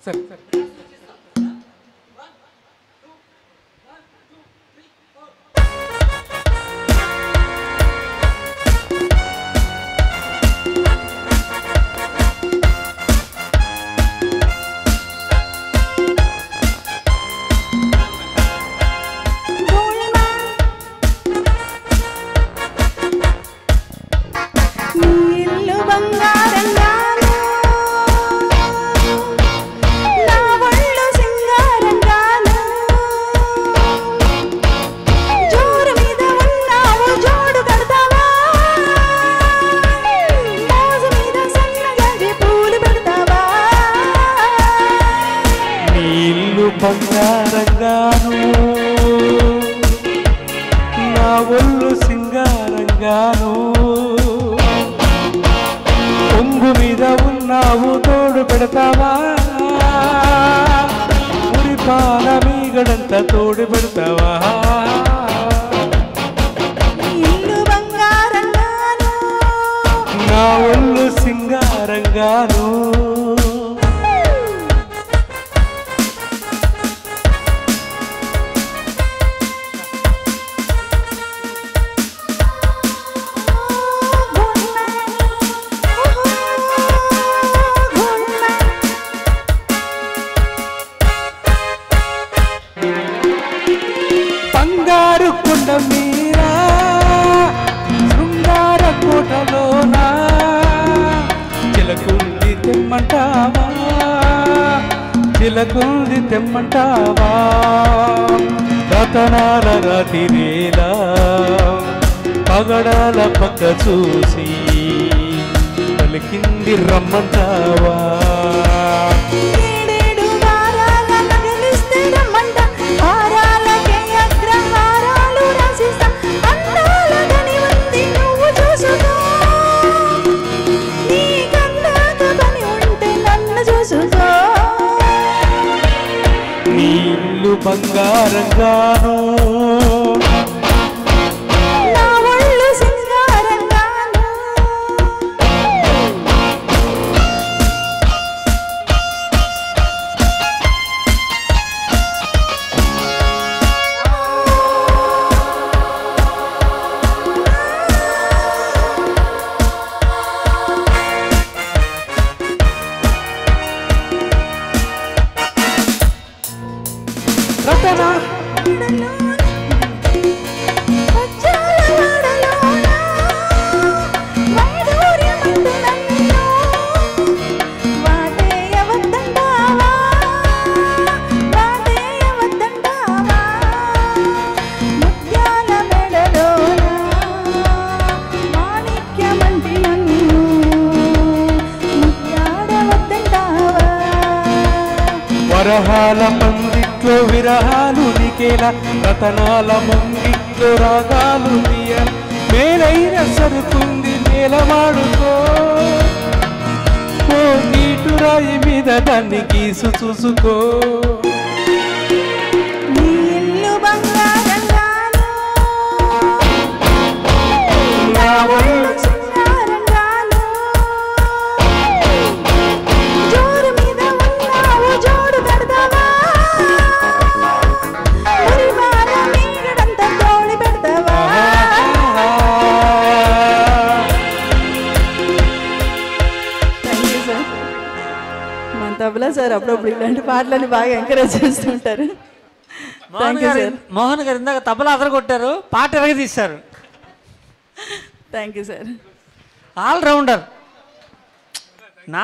సరే బంగారంగాను నా ఒళ్ళు సింగారంగాను కొంగు మీద ఉన్నావు తోడు పెడతావా మురిపాల మీగడంత తోడు పెడతావా నా ఒళ్ళు సింగారంగాను బంగారు కొండ మీరా శృంగార కోటలోనా చిలకుంది తెమ్మంటావా చిలకుంది తెమ్మంటావా రతనాల రాతిరేలా పగడాల పక్క చూసి పలికింది రమ్మంటావా నీళ్ళు బంగారంగాను నా ఒళ్ళు సింగారంగాను రతనా వరహాల పందిట్లో విరహాలు నీకేలా రతనాల ముంగిట్లో రాగాలు నీయ మేలైన సరుకుంది నేలమాడుకో ఓ నీటు రాయి మీద దాన్ని గీసు చూసుకో నీ ఇల్లు బంగారంగాను నా ఒళ్ళు సింగారంగాను జోరు మీద ఉన్నావు జోడు పెడతావా మురిపాల మీగడంత తోడు పెడతావా మన తబలా సార్ అప్పుడప్పుడు ఇలాంటి పాటలని బాగా ఎంకరేజ్ చేస్తుంటారు. మోహన్ గారు ఇందాక తబలా అదరగొట్టారు, పాట ఎరగదీశారు. Thank you sir. All rounder. నా